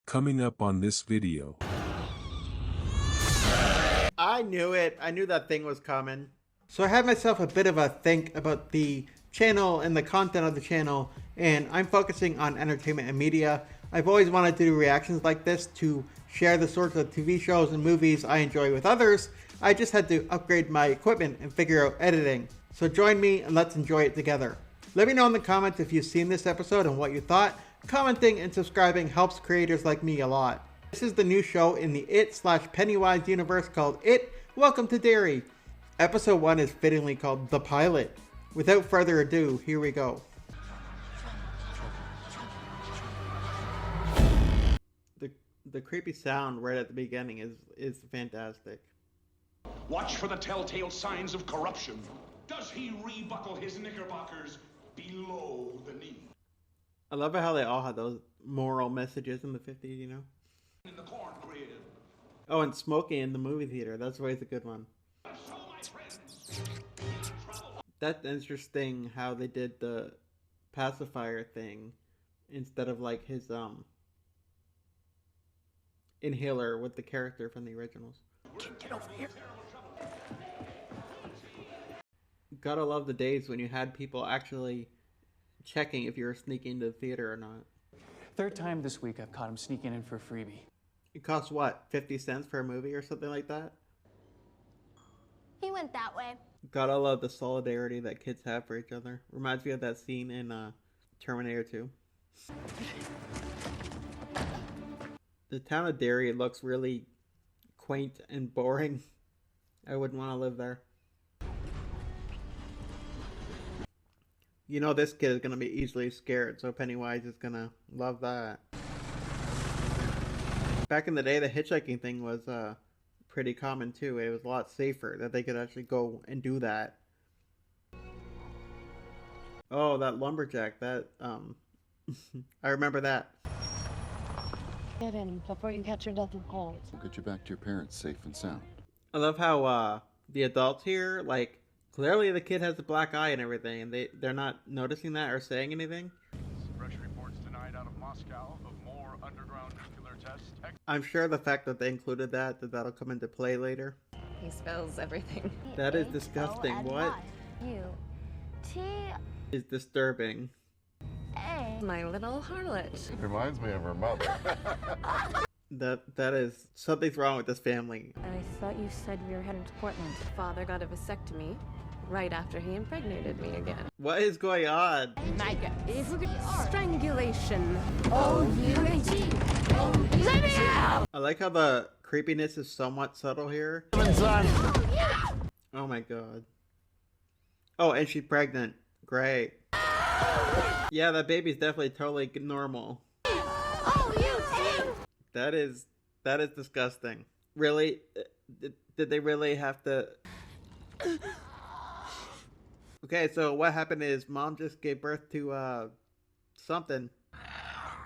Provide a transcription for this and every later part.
Coming up on this video. I knew it. I knew that thing was coming. So I had myself a bit of a think about the channel and the content of the channel, and I'm focusing on entertainment and media. I've always wanted to do reactions like this to share the sorts of TV shows and movies I enjoy with others. I just had to upgrade my equipment and figure out editing. So join me and let's enjoy it together. Let me know in the comments if you've seen this episode and what you thought. Commenting and subscribing helps creators like me a lot. This is the new show in the It/Pennywise universe called It, Welcome to Derry. Episode 1 is fittingly called The Pilot. Without further ado, here we go. The creepy sound right at the beginning is fantastic. Watch for the telltale signs of corruption. Does he rebuckle his knickerbockers below the knee? I love how they all had those moral messages in the 50s, you know? In the corn crib. Oh, and smoking in the movie theater. That's always a good one. So, my friends, That's interesting how they did the pacifier thing instead of like his inhaler with the character from the originals. get over here. Gotta love the days when you had people actually checking if you were sneaking into the theater or not. Third time this week I've caught him sneaking in for a freebie. It costs what, 50 cents for a movie or something like that? He went that way. Gotta love the solidarity that kids have for each other. Reminds me of that scene in Terminator 2. The town of Derry looks really quaint and boring. I wouldn't want to live there. You know this kid is going to be easily scared, so Pennywise is going to love that. Back in the day, the hitchhiking thing was pretty common too. It was a lot safer that they could actually go and do that. Oh, that lumberjack, that, I remember that. Get in before you catch your death of cold. We'll get you back to your parents safe and sound. I love how the adults here, like, clearly the kid has a black eye and everything, and they're not noticing that or saying anything. Fresh reports tonight out of Moscow of more underground nuclear tests. I'm sure the fact that they included that'll come into play later. He spells everything. That is disgusting. What U-T-A. is disturbing? My little harlot. It reminds me of her mother. That is, something's wrong with this family. I thought you said we were heading to Portland. Father got a vasectomy right after he impregnated me again. What is going on? Strangulation. O-U-T. Let me out! I like how the creepiness is somewhat subtle here. Oh my god. Oh, and she's pregnant. Great. Yeah, that baby's definitely totally normal. O-U-T. That is disgusting. Really? Did they really have to? Okay, so what happened is mom just gave birth to something.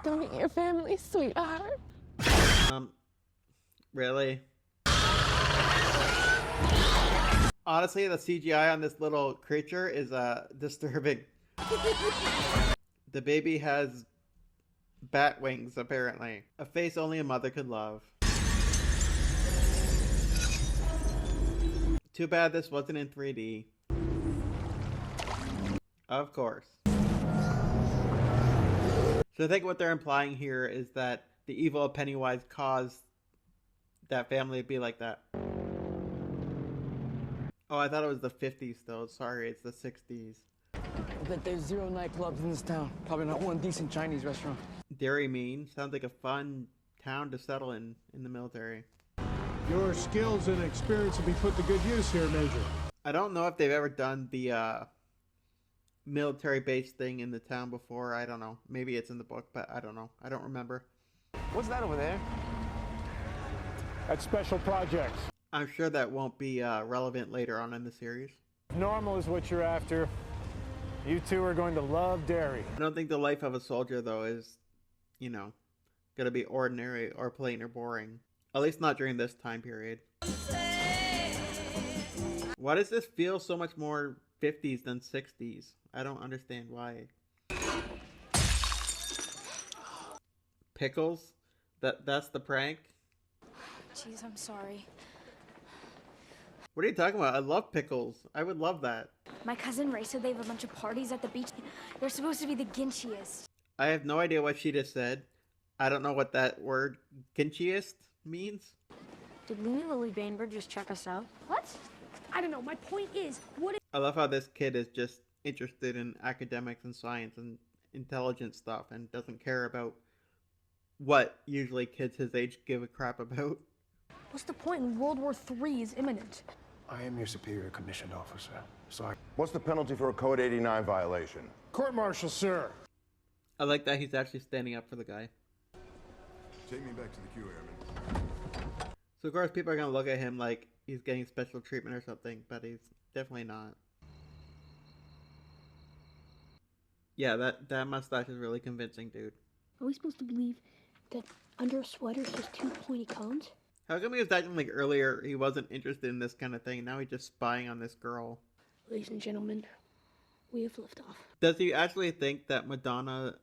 Don't eat your family, sweetheart. Really? Honestly, the CGI on this little creature is disturbing. The baby has bat wings, apparently. A face only a mother could love. Too bad this wasn't in 3D. Of course. So I think what they're implying here is that the evil of Pennywise caused that family to be like that. Oh, I thought it was the 50s though. Sorry, it's the 60s. I bet there's 0 nightclubs in this town. Probably not one decent Chinese restaurant. Derry mean sounds like a fun town to settle in the military. Your skills and experience will be put to good use here, Major. I don't know if they've ever done the military base thing in the town before. I don't know. Maybe it's in the book, but I don't know. I don't remember. What's that over there? That's special projects. I'm sure that won't be relevant later on in the series. Normal is what you're after. You two are going to love Derry. I don't think the life of a soldier, though, is, you know, gonna be ordinary or plain or boring. At least not during this time period. Why does this feel so much more 50s than 60s? I don't understand why. Pickles? That's the prank? Jeez, I'm sorry. What are you talking about? I love pickles. I would love that. My cousin Ray said they have a bunch of parties at the beach. They're supposed to be the ginchiest. I have no idea what she just said. I don't know what that word ginchiest means. Did Looney Lily Bainbird just check us out? What? I don't know. My point is, what I love how this kid is just interested in academics and science and intelligent stuff and doesn't care about what usually kids his age give a crap about. What's the point when World War III is imminent? I am your superior commissioned officer, so What's the penalty for a Code 89 violation? Court-martial, sir. I like that he's actually standing up for the guy. Take me back to the queue, Airman. So of course people are gonna look at him like he's getting special treatment or something, but he's definitely not. Yeah, that mustache is really convincing, dude. Are we supposed to believe that under a sweater there's 2 pointy cones? How come he was acting like earlier he wasn't interested in this kind of thing? Now he's just spying on this girl. Ladies and gentlemen, we have liftoff. Does he actually think that Madonna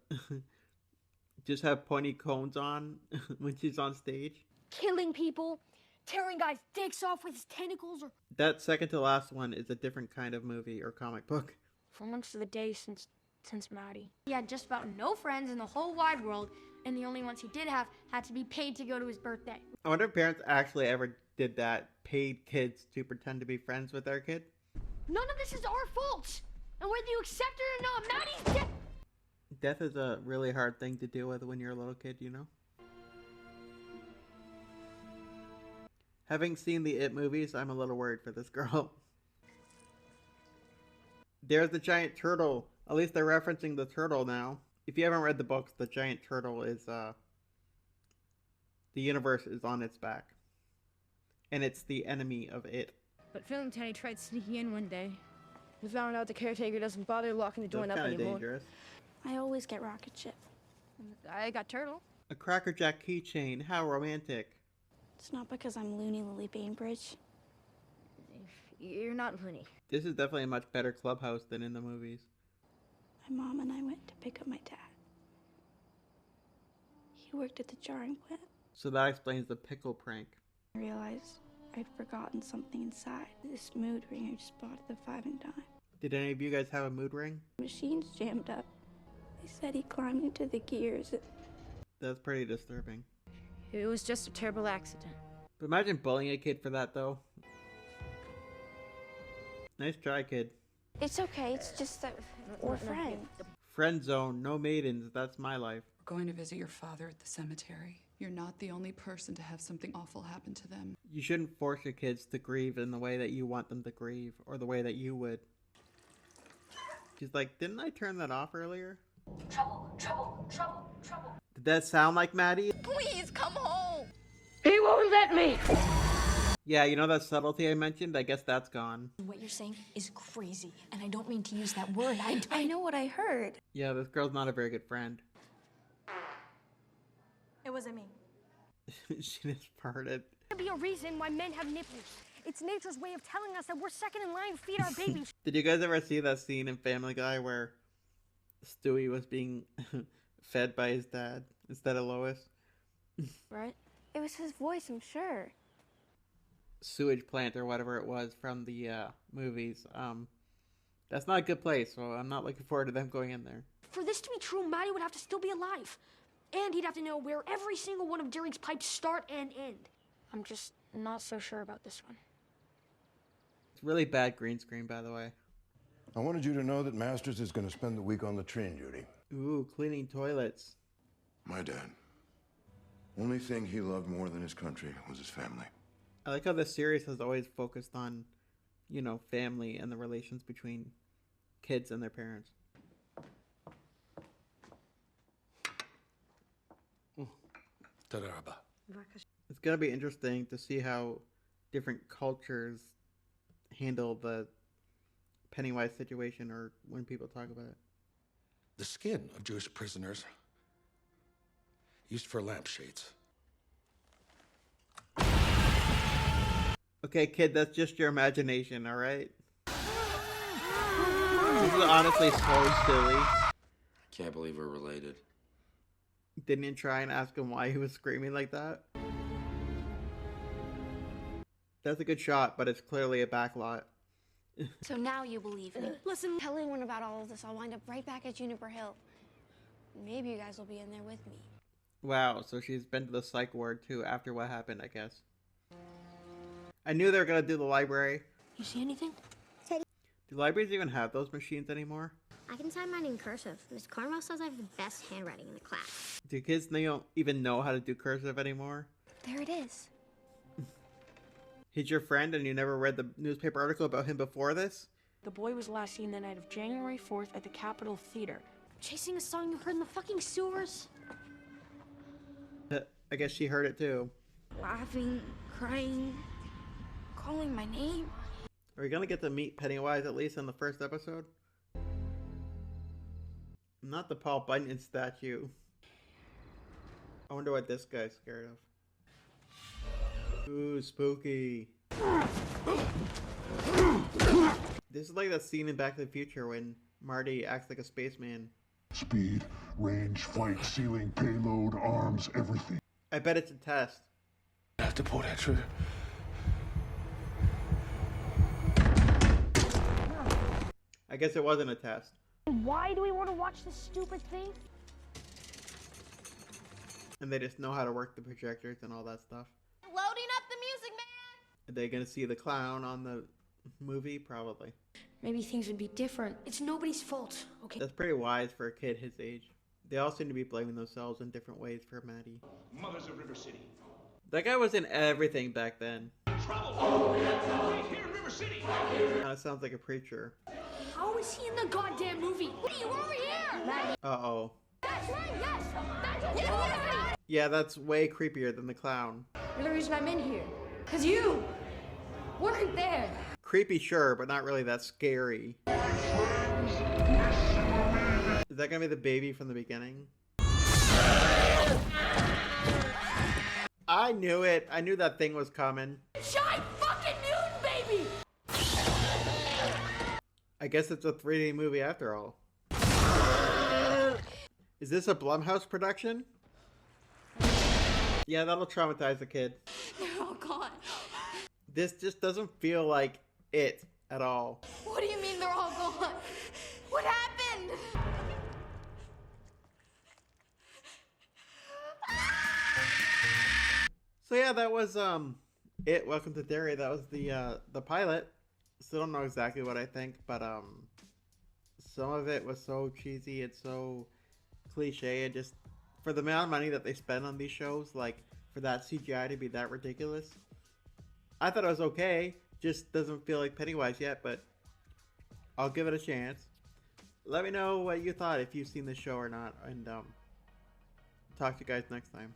just have pointy cones on when she's on stage? Killing people, tearing guys' dicks off with his tentacles, or That second to last one is a different kind of movie or comic book. For most of the day since Maddie. he had just about no friends in the whole wide world, and the only ones he did have had to be paid to go to his birthday. I wonder if parents actually ever did that, paid kids to pretend to be friends with their kid. None of this is our fault, and whether you accept it or not, Maddie's dead. Death is a really hard thing to deal with when you're a little kid, you know? Having seen the It movies, I'm a little worried for this girl. There's the giant turtle. At least they're referencing the turtle now. If you haven't read the books, the giant turtle is, the universe is on its back. And it's the enemy of It. But Phil and Teddy tried sneaking in one day. We found out the caretaker doesn't bother locking the So joint it's up kind of anymore. dangerous. I always get rocket ship. I got turtle. A Cracker Jack keychain. How romantic. It's not because I'm Looney Lily Bainbridge. You're not Looney. This is definitely a much better clubhouse than in the movies. My mom and I went to pick up my dad. He worked at the jarring plant. So that explains the pickle prank. I realized I'd forgotten something inside. This mood ring I just bought at the 5 and dime. Did any of you guys have a mood ring? The machine's jammed up. They said he climbed into the gears. That's pretty disturbing. It was just a terrible accident. But imagine bullying a kid for that, though. Nice try, kid. It's okay, it's just that we're friends. Friend zone, no maidens, that's my life. Going to visit your father at the cemetery. You're not the only person to have something awful happen to them. You shouldn't force your kids to grieve in the way that you want them to grieve, or the way that you would. She's like, didn't I turn that off earlier? Trouble, trouble, trouble, trouble. Did that sound like Maddie? Please come home. He won't let me! Yeah, you know that subtlety I mentioned? I guess that's gone. What you're saying is crazy, and I don't mean to use that word. I know what I heard. Yeah, this girl's not a very good friend. It wasn't me. She just farted. There'd be a reason why men have nipples. It's nature's way of telling us that we're second in line to feed our babies. Did you guys ever see that scene in Family Guy where Stewie was being fed by his dad instead of Lois? Right? It was his voice, I'm sure. Sewage plant or whatever it was from the movies. That's not a good place, so I'm not looking forward to them going in there. For this to be true, Maddie would have to still be alive. And he'd have to know where every single one of Derry's pipes start and end. I'm just not so sure about this one. It's really bad green screen, by the way. I wanted you to know that Masters is going to spend the week on the train duty. Ooh, cleaning toilets. My dad. Only thing he loved more than his country was his family. I like how this series has always focused on, you know, family and the relations between kids and their parents. It's gonna be interesting to see how different cultures handle the Pennywise situation, or when people talk about it. The skin of Jewish prisoners used for lampshades. Okay, kid, that's just your imagination, alright? This is honestly so silly. Can't believe we're related. Didn't you try and ask him why he was screaming like that? That's a good shot, but it's clearly a backlot. So now you believe me. Listen, tell anyone about all of this. I'll wind up right back at Juniper Hill. Maybe you guys will be in there with me. Wow, so she's been to the psych ward too after what happened, I guess. I knew they were gonna do the library. You see anything? Do libraries even have those machines anymore? I can sign mine in cursive. Miss Carmel says I have the best handwriting in the class. Do kids don't even know how to do cursive anymore? There it is. He's your friend and you never read the newspaper article about him before this? The boy was last seen the night of January 4th at the Capitol Theater. Chasing a song you heard in the fucking sewers? I guess she heard it too. Laughing, crying, calling my name. Are we gonna get to meet Pennywise at least in the first episode? Not the Paul Bunyan statue. I wonder what this guy's scared of. Ooh, spooky. This is like that scene in Back to the Future when Marty acts like a spaceman. Speed, range, flight, ceiling, payload, arms, everything. I bet it's a test. I have to pull that trigger. I guess it wasn't a test. Why do we want to watch this stupid thing? And they just know how to work the projectors and all that stuff. Loading up the music, man! Are they gonna see the clown on the movie? Probably. Maybe things would be different. It's nobody's fault, okay? That's pretty wise for a kid his age. They all seem to be blaming themselves in different ways for Maddie. Mothers of River City. That guy was in everything back then. Trouble! Right here in River City! Kinda sounds like a preacher. How is he in the goddamn movie? What are you over here? Uh-oh. That's right, yes! That's Yeah, that's way creepier than the clown. You're the reason I'm in here. Cause you weren't there. Creepy, sure, but not really that scary. Is that gonna be the baby from the beginning? I knew it. I knew that thing was coming. Giant fucking mutant baby! I guess it's a 3D movie after all. Is this a Blumhouse production? Yeah, that'll traumatize the kid. They're all gone. This just doesn't feel like it at all. What do you mean they're all gone? What happened? So yeah, that was it. Welcome to Derry. That was the pilot. Still don't know exactly what I think, but some of it was so cheesy and so cliche, and just for the amount of money that they spend on these shows, like for that CGI to be that ridiculous, I thought it was okay. Just doesn't feel like Pennywise yet, but I'll give it a chance. Let me know what you thought if you've seen the show or not, and talk to you guys next time.